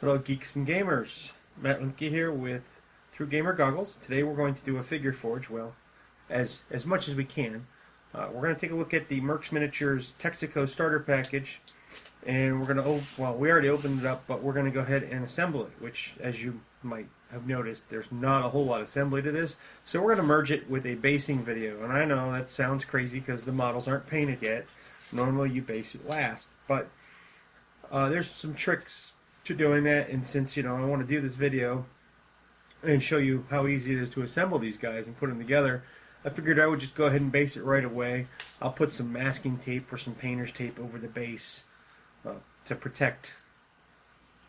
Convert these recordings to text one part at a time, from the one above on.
Hello, geeks and gamers. Matt Limke here with Through Gamer Goggles. Today we're going to do a figure forge. Well, as much as we can. We're going to take a look at the Mercs Miniatures Texico starter package, and we're going to well, we already opened it up, but we're going to go ahead and assemble it. Which, as you might have noticed, there's not a whole lot of assembly to this, so we're going to merge it with a basing video. And I know that sounds crazy because the models aren't painted yet. Normally you base it last, but there's some tricks to doing that, and since I want to do this video and show you how easy it is to assemble these guys and put them together, I figured I would just go ahead and base it right away. I'll put some masking tape or some painter's tape over the base to protect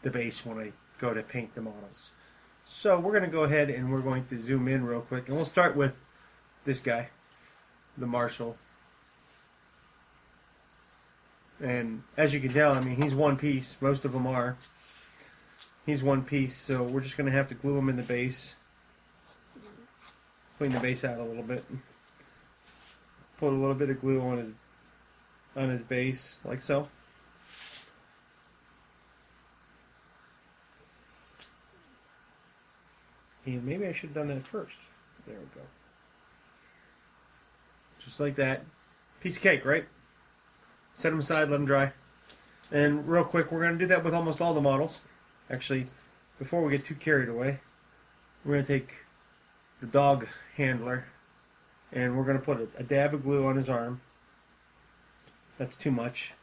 the base when I go to paint the models. So we're going to go ahead and we're going to zoom in real quick, and we'll start with this guy, the Marshal. And as you can tell, I mean, he's one piece. Most of them are. He's one piece, so we're just going to have to glue him in the base. Clean the base out a little bit. Put a little bit of glue on his base, like so. And maybe I should have done that first. There we go. Just like that. Piece of cake, right? Set them aside, let them dry. And real quick, we're going to do that with almost all the models. Actually, before we get too carried away, we're going to take the dog handler and we're going to put a dab of glue on his arm. That's too much.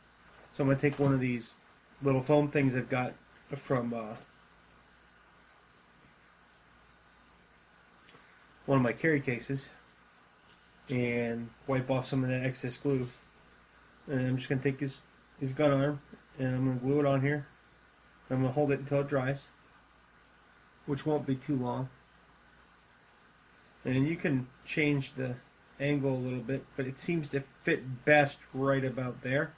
So I'm going to take one of these little foam things I've got from one of my carry cases and wipe off some of that excess glue. And I'm just going to take his gun arm and I'm going to glue it on here. I'm going to hold it until it dries, which won't be too long. And you can change the angle a little bit, but it seems to fit best right about there.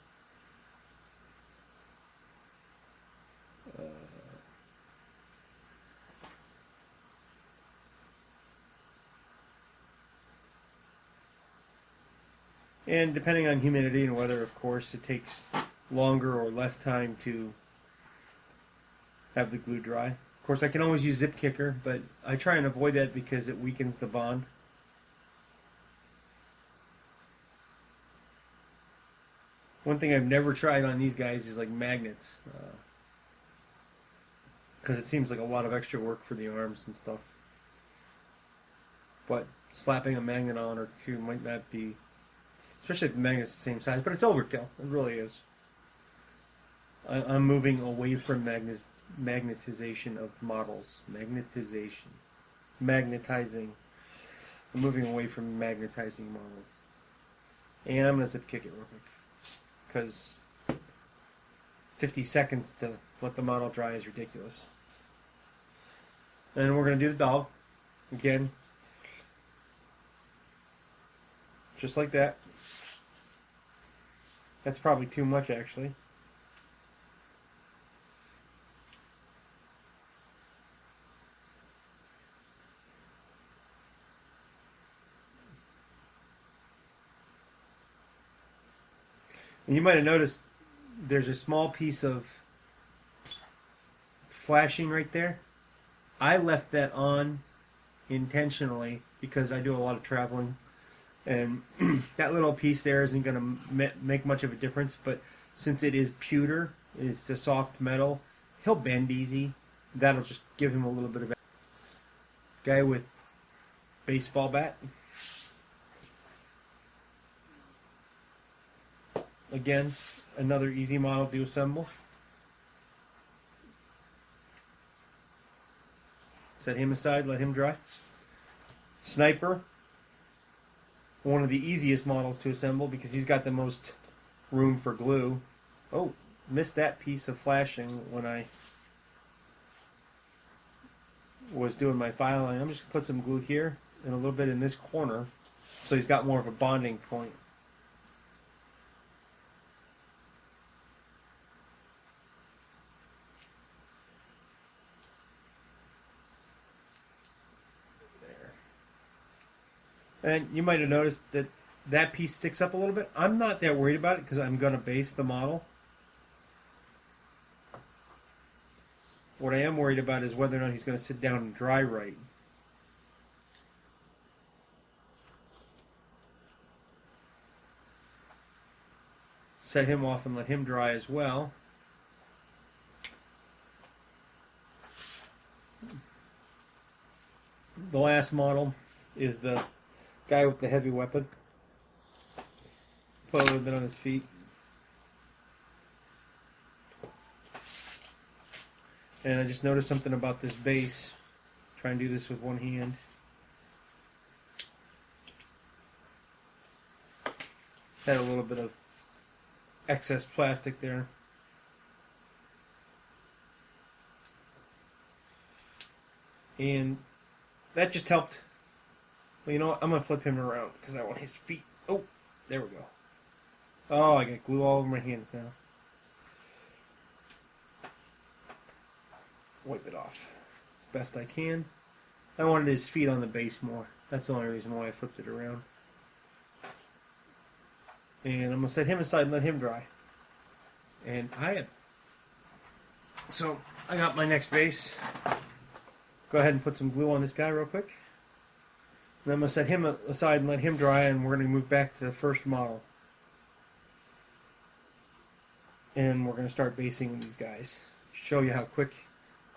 And depending on humidity and weather, of course, it takes longer or less time to have the glue dry. Of course, I can always use zip kicker, but I try and avoid that because it weakens the bond. One thing I've never tried on these guys is like magnets, because it seems like a lot of extra work for the arms and stuff. But slapping a magnet on or two might not be, especially if the magnet's the same size, but it's overkill. It really is. I'm moving away from magnetization of models. Magnetizing. I'm moving away from magnetizing models. And I'm going to zip kick it real quick, because 50 seconds to let the model dry is ridiculous. And we're going to do the dog again, just like that. That's probably too much, actually. And you might have noticed there's a small piece of flashing right there. I left that on intentionally because I do a lot of traveling, and that little piece there isn't going to make much of a difference, but since it is pewter, it's a soft metal, he'll bend easy. That'll just give him a little bit of guy with baseball bat. Again, another easy model to assemble. Set him aside, let him dry. Sniper, one of the easiest models to assemble because he's got the most room for glue. Oh, missed that piece of flashing when I was doing my filing. I'm just going to put some glue here and a little bit in this corner so he's got more of a bonding point. And you might have noticed that that piece sticks up a little bit. I'm not that worried about it because I'm going to base the model. What I am worried about is whether or not he's going to sit down and dry right. Set him off and let him dry as well. The last model is the guy with the heavy weapon. Put a little bit on his feet. And I just noticed something about this base. Try and do this with one hand. Had a little bit of excess plastic there. And that just helped. Well, you know what? I'm going to flip him around because I want his feet. Oh, there we go. Oh, I got glue all over my hands now. Wipe it off as best I can. I wanted his feet on the base more. That's the only reason why I flipped it around. And I'm going to set him aside and let him dry. And so I got my next base. Go ahead and put some glue on this guy real quick. And I'm going to set him aside and let him dry, and we're going to move back to the first model. And we're going to start basing these guys. Show you how quick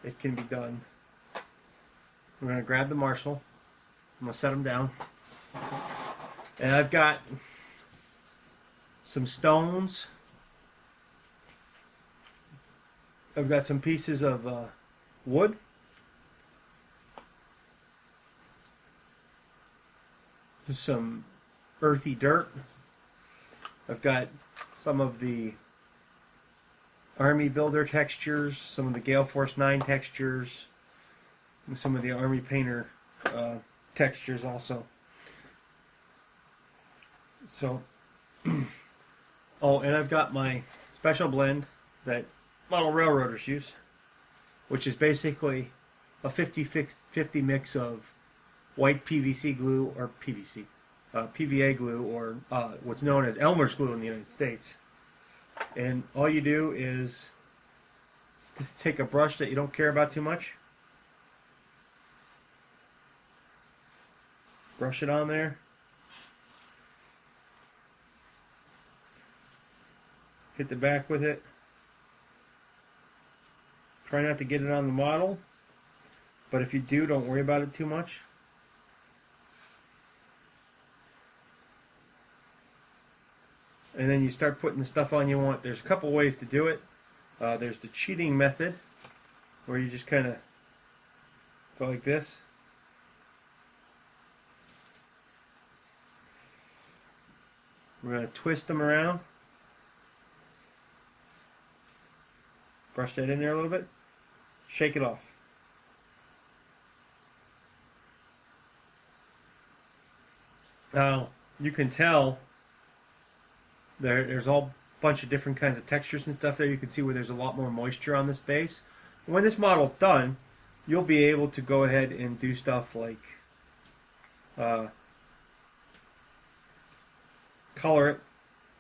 it can be done. We're going to grab the Marshall. I'm going to set them down. And I've got some stones. I've got some pieces of wood. Some earthy dirt. I've got some of the Army Builder textures, some of the Gale Force 9 textures, and some of the Army Painter textures also. So, oh, and I've got my special blend that model railroaders use, which is basically a 50-50 mix of white PVC glue, or PVA glue, or what's known as Elmer's glue in the United States. And all you do is take a brush that you don't care about too much, brush it on there, hit the back with it. Try not to get it on the model, but if you do, don't worry about it too much. And then you start putting the stuff on you want. There's a couple ways to do it. There's the cheating method, where you just kind of go like this. We're going to twist them around. Brush that in there a little bit. Shake it off. Now, you can tell there's all bunch of different kinds of textures and stuff there. You can see where there's a lot more moisture on this base. When this model's done, you'll be able to go ahead and do stuff like color it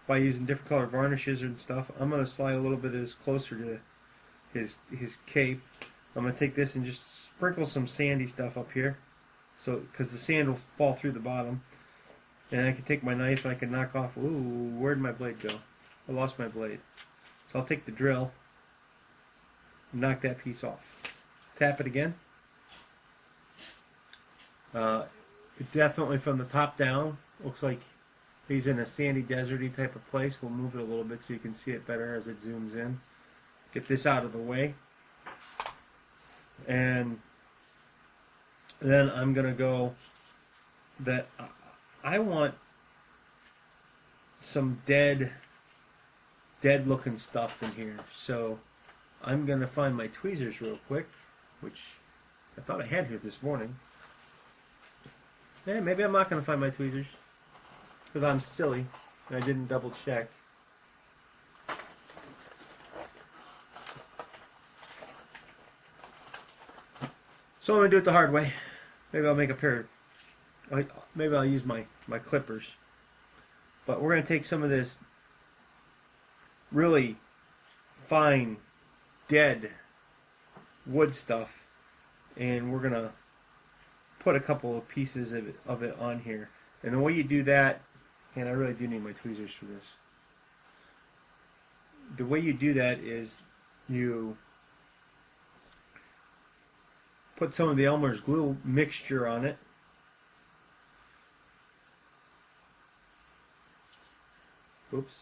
by using different color varnishes and stuff. I'm going to slide a little bit of this closer to his cape. I'm going to take this and just sprinkle some sandy stuff up here, so because the sand will fall through the bottom. And I can take my knife and I can knock off. Ooh, where'd my blade go? I lost my blade. So I'll take the drill and knock that piece off. Tap it again. Definitely from the top down, looks like he's in a sandy, deserty type of place. We'll move it a little bit so you can see it better as it zooms in. Get this out of the way. And then I'm going to go that I want some dead looking stuff in here. So I'm going to find my tweezers real quick, which I thought I had here this morning. Maybe I'm not going to find my tweezers because I'm silly and I didn't double check. So I'm going to do it the hard way. Maybe I'll make a pair. Maybe I'll use my clippers. But we're going to take some of this really fine, dead wood stuff, and we're gonna put a couple of pieces of it on here. And the way you do that, and I really do need my tweezers for this. The way you do that is you put some of the Elmer's glue mixture on it. Oops.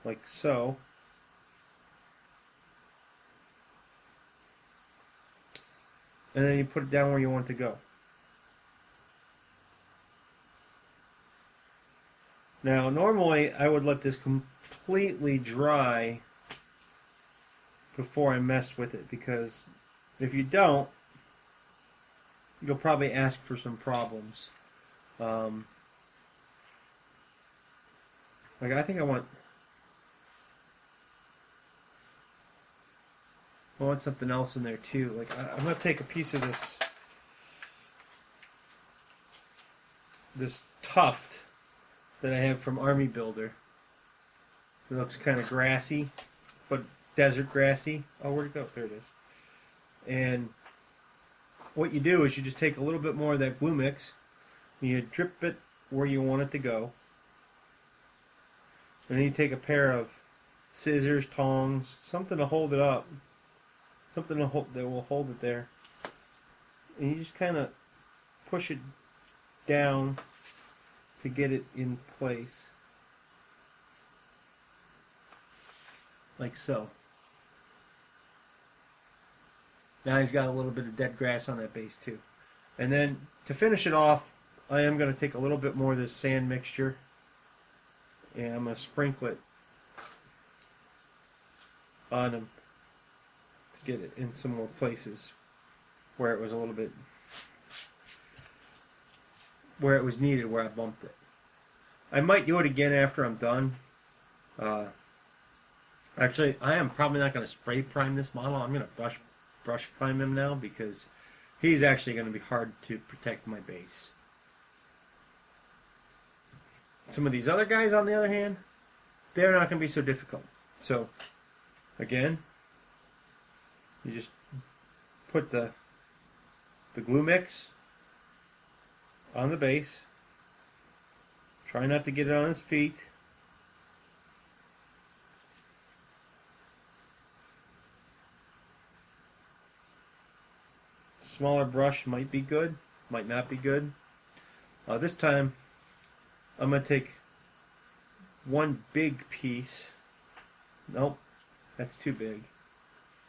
Like so. And then you put it down where you want it to go. Now, normally I would let this completely dry before I mess with it, because if you don't, you'll probably ask for some problems. Like I think I want something else in there too. Like I'm gonna take a piece of this tuft that I have from Army Builder. It looks kind of grassy, but desert grassy. Oh, where'd it go? There it is. And what you do is you just take a little bit more of that glue mix, and you drip it where you want it to go. And then you take a pair of scissors, tongs, something to hold it up. Something that will hold it there. And you just kind of push it down to get it in place. Like so. Now he's got a little bit of dead grass on that base too. And then to finish it off, I am going to take a little bit more of this sand mixture, and I'm going to sprinkle it on him to get it in some more places where it was a little bit, where it was needed, where I bumped it. I might do it again after I'm done. Actually, I am probably not going to spray prime this model. I'm going to brush prime him now, because he's actually going to be hard to protect my base. Some of these other guys, on the other hand, they're not going to be so difficult. So, again, you just put the glue mix on the base. Try not to get it on his feet. Smaller brush might be good, might not be good. This time, I'm going to take one big piece. Nope, that's too big.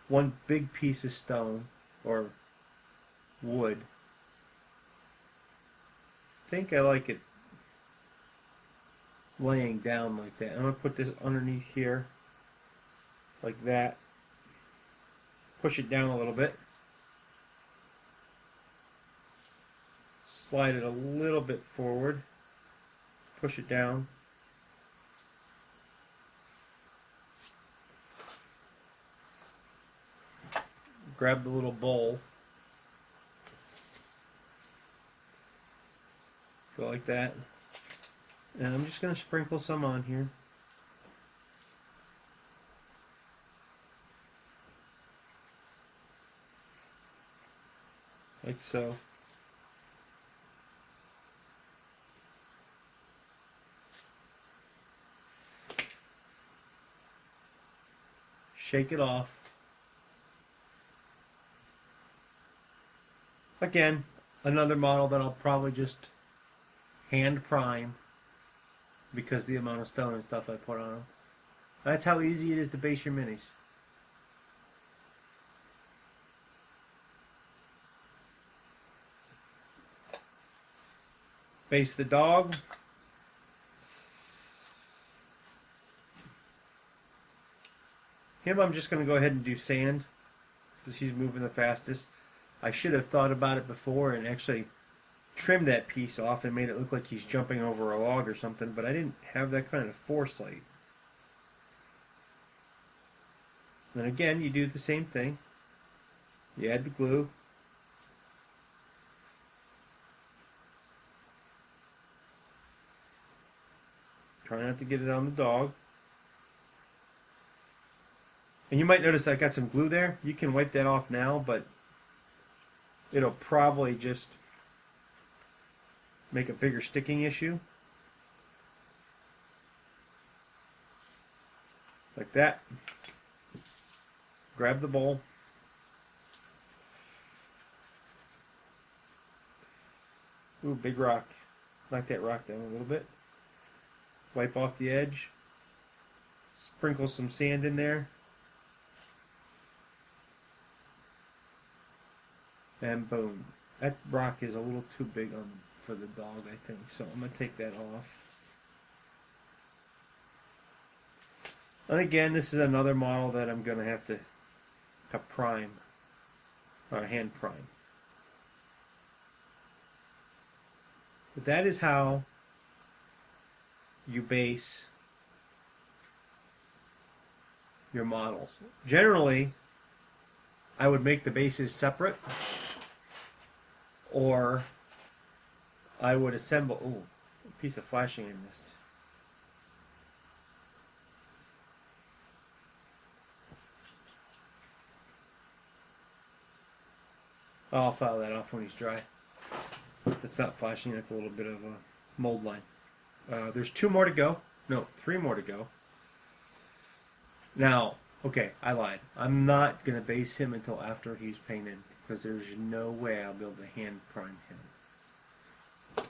One big piece of stone or wood. I think I like it laying down like that. I'm going to put this underneath here like that. Push it down a little bit. Slide it a little bit forward. Push it down. Grab the little bowl. Go like that. And I'm just going to sprinkle some on here. Like so. Shake it off. Again, another model that I'll probably just hand prime because of the amount of stone and stuff I put on them. That's how easy it is to base your minis. Base the dog. Him, I'm just going to go ahead and do sand because he's moving the fastest. I should have thought about it before and actually trimmed that piece off and made it look like he's jumping over a log or something, but I didn't have that kind of foresight. Then again, you do the same thing. You add the glue. Try not to get it on the dog. And you might notice I got some glue there. You can wipe that off now, but it'll probably just make a bigger sticking issue. Like that. Grab the bowl. Ooh, big rock. Knock that rock down a little bit. Wipe off the edge. Sprinkle some sand in there. And boom. That rock is a little too big for the dog, I think. So I'm going to take that off. And again, this is another model that I'm going to have to prime, or hand prime. But that is how you base your models. Generally, I would make the bases separate, or I would assemble. Ooh, a piece of flashing I missed. I'll file that off when he's dry. That's not flashing, that's a little bit of a mold line. There's 2 more to go. No, 3 more to go. Now, okay, I lied. I'm not going to base him until after he's painted, because there's no way I'll be able to hand prime him.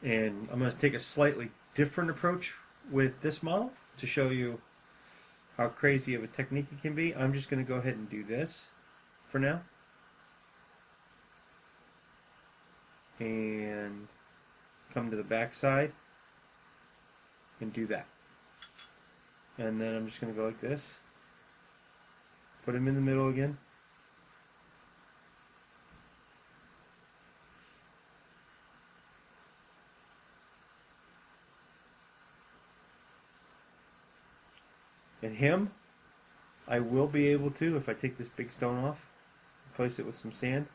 And I'm going to take a slightly different approach with this model to show you how crazy of a technique it can be. I'm just going to go ahead and do this for now. And come to the back side and do that. And then I'm just going to go like this. Put him in the middle again. And him, I will be able to, if I take this big stone off, replace it with some sand,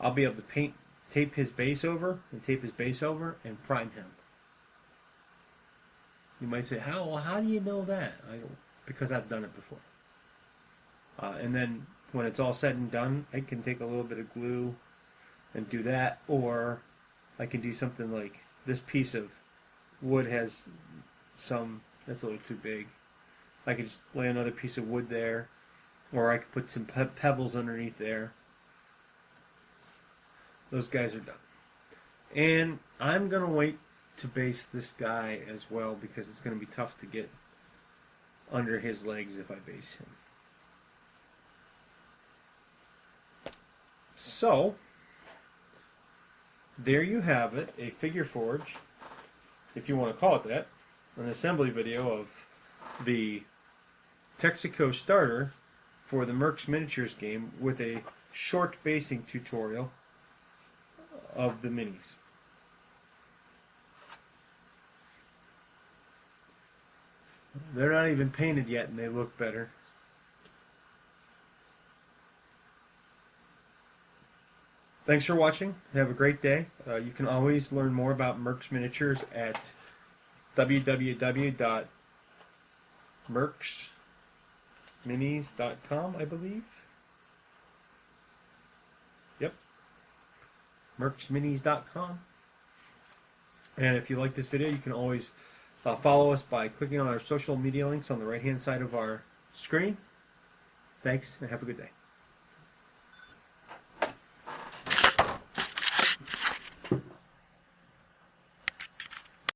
I'll be able to tape his base over, and prime him. You might say, how do you know that? Because I've done it before. And then when it's all said and done, I can take a little bit of glue and do that, or I can do something like this piece of wood has some, that's a little too big. I could just lay another piece of wood there, or I could put some pebbles underneath there. Those guys are done. And I'm going to wait to base this guy as well, because it's going to be tough to get under his legs if I base him. So, there you have it, a figure forge, if you want to call it that, an assembly video of the Texico starter for the Mercs Miniatures game with a short basing tutorial of the minis. They're not even painted yet and they look better. Thanks for watching. Have a great day. You can always learn more about Mercs Miniatures at www.mercsminis.com, I believe. Yep. mercsminis.com. And if you like this video, you can always follow us by clicking on our social media links on the right hand side of our screen. Thanks and have a good day.